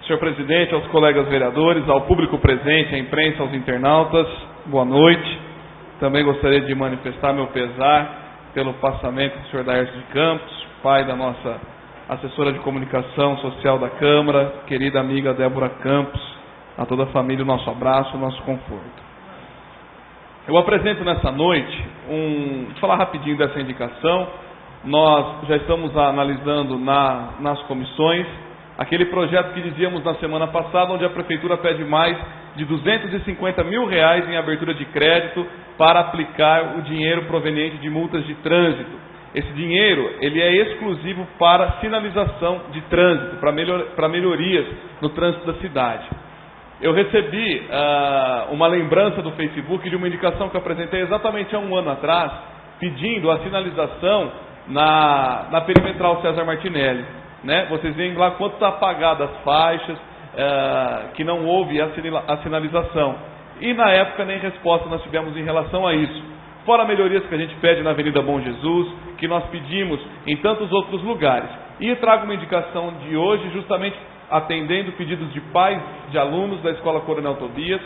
Senhor presidente, aos colegas vereadores, ao público presente, à imprensa, aos internautas, boa noite. Também gostaria de manifestar meu pesar pelo passamento do senhor Daércio de Campos, pai da nossa assessora de comunicação social da Câmara, querida amiga Débora Campos, a toda a família, o nosso abraço, o nosso conforto. Eu apresento nessa noite, vou falar rapidinho dessa indicação. Nós já estamos analisando nas comissões aquele projeto que dizíamos na semana passada, onde a Prefeitura pede mais de R$250 mil em abertura de crédito para aplicar o dinheiro proveniente de multas de trânsito. Esse dinheiro ele é exclusivo para sinalização de trânsito, para melhorias no trânsito da cidade. Eu recebi uma lembrança do Facebook de uma indicação que eu apresentei exatamente há um ano atrás, pedindo a sinalização na perimetral César Martinelli. Né? Vocês veem lá quanto está apagada as faixas, que não houve a sinalização. E na época nem resposta nós tivemos em relação a isso. Fora melhorias que a gente pede na Avenida Bom Jesus, que nós pedimos em tantos outros lugares. E eu trago uma indicação de hoje, justamente atendendo pedidos de pais de alunos da Escola Coronel Tobias,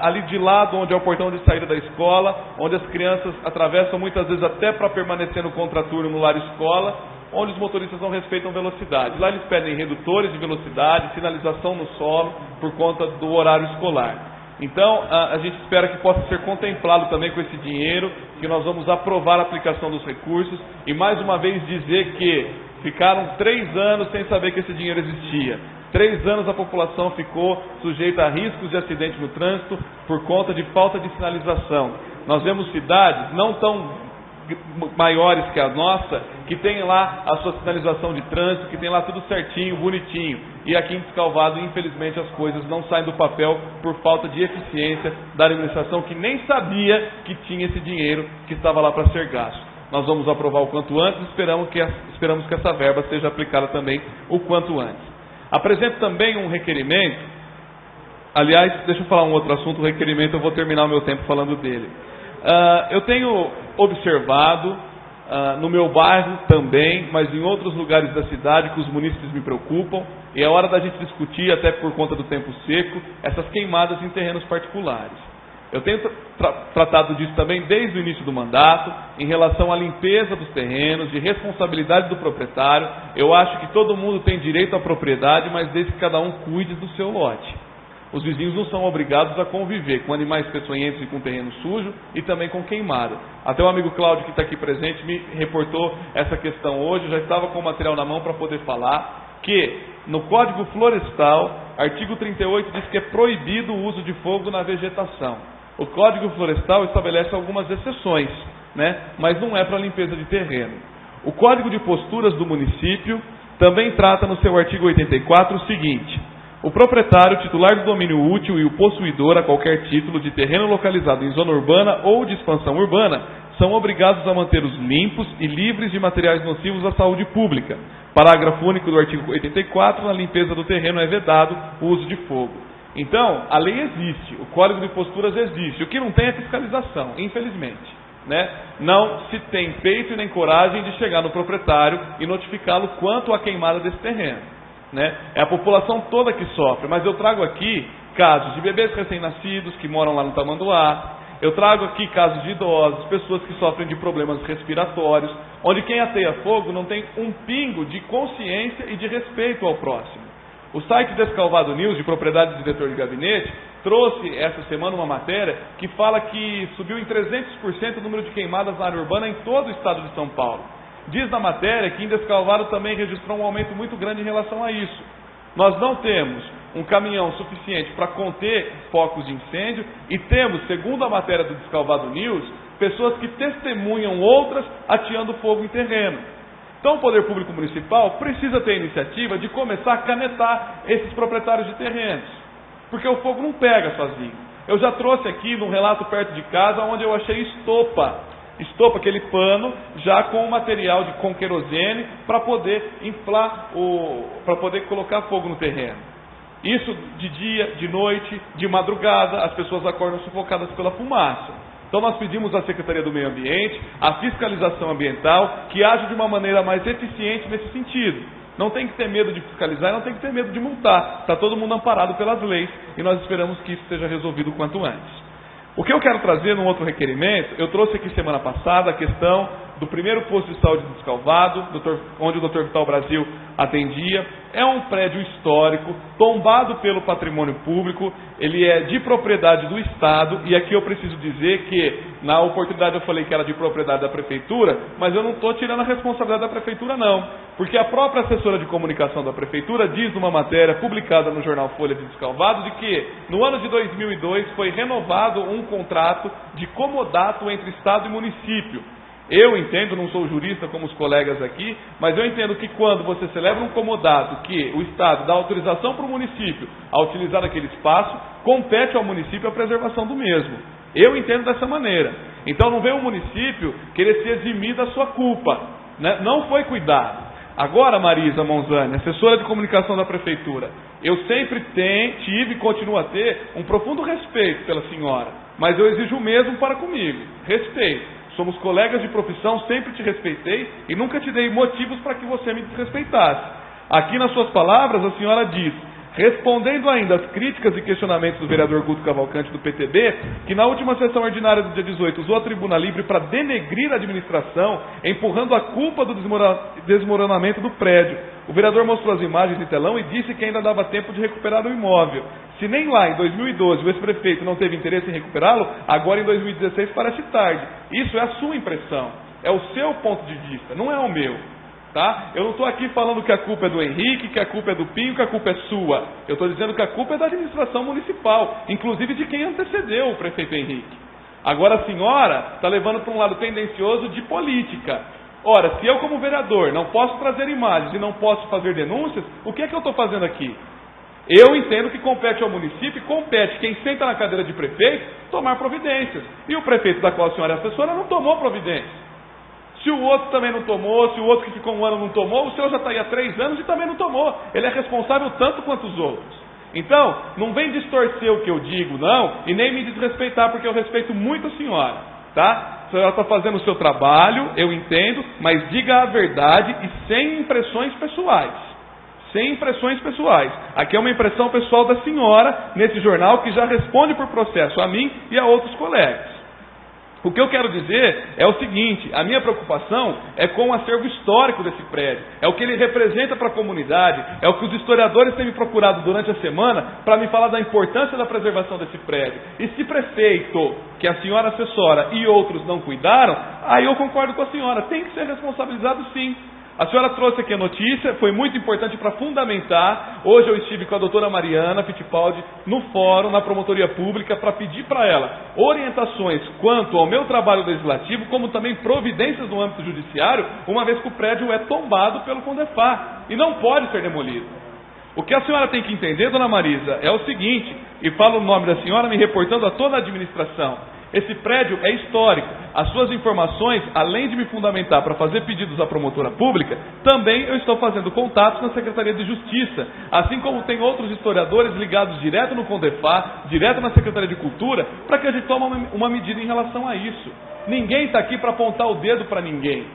ali de lado onde é o portão de saída da escola, onde as crianças atravessam muitas vezes até para permanecer no contraturno no lar escola, onde os motoristas não respeitam velocidade. Lá eles pedem redutores de velocidade, sinalização no solo, por conta do horário escolar. Então, a gente espera que possa ser contemplado também com esse dinheiro, que nós vamos aprovar a aplicação dos recursos, e mais uma vez dizer que ficaram 3 anos sem saber que esse dinheiro existia. 3 anos a população ficou sujeita a riscos de acidente no trânsito por conta de falta de sinalização. Nós vemos cidades não tão maiores que a nossa, que tem lá a sua sinalização de trânsito, que tem lá tudo certinho, bonitinho. E aqui em Descalvado, infelizmente, as coisas não saem do papel por falta de eficiência da administração, que nem sabia que tinha esse dinheiro que estava lá para ser gasto. Nós vamos aprovar o quanto antes, esperamos que essa verba seja aplicada também o quanto antes. Apresento também um requerimento. Aliás, deixa eu falar um outro assunto, o requerimento, eu vou terminar o meu tempo falando dele. Eu tenho observado no meu bairro também, mas em outros lugares da cidade que os munícipes me preocupam, e é hora da gente discutir, até por conta do tempo seco, essas queimadas em terrenos particulares. Eu tenho tratado disso também desde o início do mandato, em relação à limpeza dos terrenos, de responsabilidade do proprietário. Eu acho que todo mundo tem direito à propriedade, mas desde que cada um cuide do seu lote. Os vizinhos não são obrigados a conviver com animais peçonhentos e com terreno sujo e também com queimada. Até o amigo Cláudio, que está aqui presente, me reportou essa questão hoje. Eu já estava com o material na mão para poder falar que no Código Florestal, artigo 38 diz que é proibido o uso de fogo na vegetação. O Código Florestal estabelece algumas exceções, né? Mas não é para limpeza de terreno. O Código de Posturas do município também trata no seu artigo 84 o seguinte: o proprietário, titular do domínio útil e o possuidor a qualquer título de terreno localizado em zona urbana ou de expansão urbana são obrigados a mantê-los limpos e livres de materiais nocivos à saúde pública. Parágrafo único do artigo 84, na limpeza do terreno é vedado o uso de fogo. Então, a lei existe, o Código de Posturas existe, o que não tem é fiscalização, infelizmente. Né? Não se tem peito e nem coragem de chegar no proprietário e notificá-lo quanto à queimada desse terreno. Né? É a população toda que sofre, mas eu trago aqui casos de bebês recém-nascidos que moram lá no Tamanduá, eu trago aqui casos de idosos, pessoas que sofrem de problemas respiratórios, onde quem ateia fogo não tem um pingo de consciência e de respeito ao próximo. O site Descalvado News, de propriedade do diretor de gabinete, trouxe essa semana uma matéria que fala que subiu em 300% o número de queimadas na área urbana em todo o estado de São Paulo. Diz na matéria que em Descalvado também registrou um aumento muito grande em relação a isso. Nós não temos um caminhão suficiente para conter focos de incêndio e temos, segundo a matéria do Descalvado News, pessoas que testemunham outras ateando fogo em terreno. Então o Poder Público Municipal precisa ter a iniciativa de começar a canetar esses proprietários de terrenos, porque o fogo não pega sozinho. Eu já trouxe aqui num relato perto de casa onde eu achei estopa, aquele pano já com o material com querosene para poder inflar, para poder colocar fogo no terreno. Isso de dia, de noite, de madrugada, as pessoas acordam sufocadas pela fumaça. Então nós pedimos à Secretaria do Meio Ambiente, à fiscalização ambiental, que age de uma maneira mais eficiente nesse sentido. Não tem que ter medo de fiscalizar, não tem que ter medo de multar. Está todo mundo amparado pelas leis e nós esperamos que isso seja resolvido o quanto antes. O que eu quero trazer num outro requerimento, eu trouxe aqui semana passada a questão do primeiro posto de saúde do Descalvado, onde o Dr. Vital Brasil atendia. É um prédio histórico, tombado pelo patrimônio público, ele é de propriedade do Estado, e aqui eu preciso dizer que, na oportunidade eu falei que era de propriedade da Prefeitura, mas eu não estou tirando a responsabilidade da Prefeitura não, porque a própria assessora de comunicação da Prefeitura diz numa matéria publicada no jornal Folha de Descalvado, de que no ano de 2002 foi renovado um contrato de comodato entre Estado e município. Eu entendo, não sou jurista como os colegas aqui, mas eu entendo que quando você celebra um comodato que o Estado dá autorização para o município a utilizar aquele espaço, compete ao município a preservação do mesmo. Eu entendo dessa maneira. Então não vem o município querer se eximir da sua culpa, né? Não foi cuidado. Agora, Marisa Monzani, assessora de comunicação da Prefeitura, eu sempre tive e continuo a ter um profundo respeito pela senhora, mas eu exijo o mesmo para comigo, respeito. Somos colegas de profissão, sempre te respeitei e nunca te dei motivos para que você me desrespeitasse. Aqui nas suas palavras a senhora diz, respondendo ainda às críticas e questionamentos do vereador Guto Cavalcante do PTB, que na última sessão ordinária do dia 18 usou a tribuna livre para denegrir a administração, empurrando a culpa do desmoronamento do prédio. O vereador mostrou as imagens de telão e disse que ainda dava tempo de recuperar o imóvel. Se nem lá em 2012 o ex-prefeito não teve interesse em recuperá-lo, agora em 2016 parece tarde. Isso é a sua impressão, é o seu ponto de vista, não é o meu. Tá? Eu não estou aqui falando que a culpa é do Henrique, que a culpa é do Pinho, que a culpa é sua. Eu estou dizendo que a culpa é da administração municipal, inclusive de quem antecedeu o prefeito Henrique. Agora a senhora está levando para um lado tendencioso de política. Ora, se eu como vereador não posso trazer imagens e não posso fazer denúncias, o que é que eu estou fazendo aqui? Eu entendo que compete ao município e compete quem senta na cadeira de prefeito tomar providências. E o prefeito da qual a senhora é assessora não tomou providências. Se o outro também não tomou, se o outro que ficou um ano não tomou, o senhor já está aí há 3 anos e também não tomou. Ele é responsável tanto quanto os outros. Então, não vem distorcer o que eu digo, não, e nem me desrespeitar, porque eu respeito muito a senhora, tá? A senhora está fazendo o seu trabalho, eu entendo, mas diga a verdade e sem impressões pessoais. Sem impressões pessoais. Aqui é uma impressão pessoal da senhora, nesse jornal, que já responde por processo a mim e a outros colegas. O que eu quero dizer é o seguinte, a minha preocupação é com o acervo histórico desse prédio, é o que ele representa para a comunidade, é o que os historiadores têm me procurado durante a semana para me falar da importância da preservação desse prédio. E se prefeito, que a senhora assessora e outros não cuidaram, aí eu concordo com a senhora, tem que ser responsabilizado sim. A senhora trouxe aqui a notícia, foi muito importante para fundamentar. Hoje eu estive com a doutora Mariana Fittipaldi no fórum, na promotoria pública, para pedir para ela orientações quanto ao meu trabalho legislativo, como também providências no âmbito judiciário, uma vez que o prédio é tombado pelo Condefar e não pode ser demolido. O que a senhora tem que entender, dona Marisa, é o seguinte, e falo o nome da senhora me reportando a toda a administração. Esse prédio é histórico. As suas informações, além de me fundamentar para fazer pedidos à promotora pública, também eu estou fazendo contatos na Secretaria de Justiça, assim como tem outros historiadores ligados direto no Condefar, direto na Secretaria de Cultura, para que a gente tome uma medida em relação a isso. Ninguém está aqui para apontar o dedo para ninguém.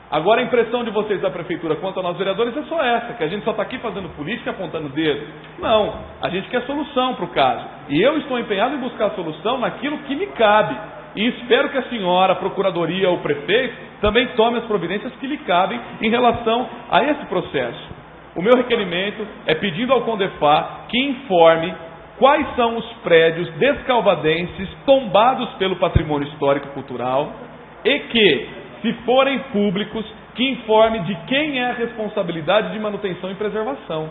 Agora a impressão de vocês da Prefeitura quanto a nós vereadores é só essa, que a gente só está aqui fazendo política e apontando o dedo. Não, a gente quer solução para o caso. E eu estou empenhado em buscar a solução naquilo que me cabe. E espero que a senhora, a Procuradoria ou o Prefeito também tome as providências que lhe cabem em relação a esse processo. O meu requerimento é pedindo ao Condefar que informe quais são os prédios descalvadenses tombados pelo patrimônio histórico e cultural e que, se forem públicos, que informe de quem é a responsabilidade de manutenção e preservação.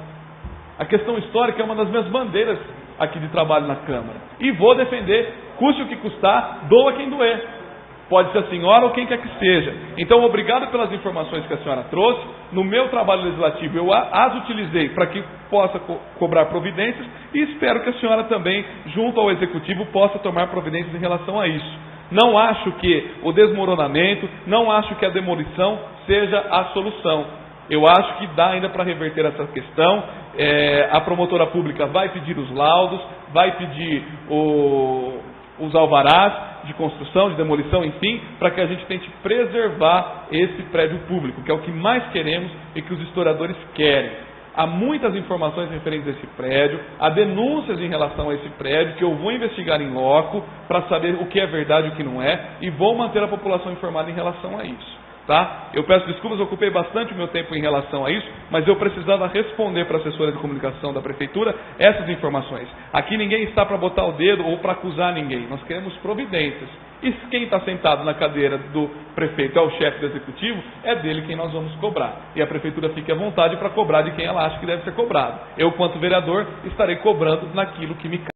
A questão histórica é uma das minhas bandeiras aqui de trabalho na Câmara. E vou defender, custe o que custar, doa quem doer. Pode ser a senhora ou quem quer que seja. Então, obrigado pelas informações que a senhora trouxe. No meu trabalho legislativo, eu as utilizei para que possa cobrar providências e espero que a senhora também, junto ao Executivo, possa tomar providências em relação a isso. Não acho que o desmoronamento, não acho que a demolição seja a solução. Eu acho que dá ainda para reverter essa questão. A promotora pública vai pedir os laudos, vai pedir os alvarás, de construção, de demolição, enfim, para que a gente tente preservar esse prédio público, que é o que mais queremos e que os historiadores querem. Há muitas informações referentes a esse prédio, há denúncias em relação a esse prédio que eu vou investigar em loco para saber o que é verdade e o que não é, e vou manter a população informada em relação a isso. Tá? Eu peço desculpas, eu ocupei bastante o meu tempo em relação a isso, mas eu precisava responder para a assessora de comunicação da prefeitura essas informações. Aqui ninguém está para botar o dedo ou para acusar ninguém, nós queremos providências. E quem está sentado na cadeira do prefeito é o chefe do executivo, é dele quem nós vamos cobrar. E a prefeitura fique à vontade para cobrar de quem ela acha que deve ser cobrado. Eu, quanto vereador, estarei cobrando naquilo que me cabe.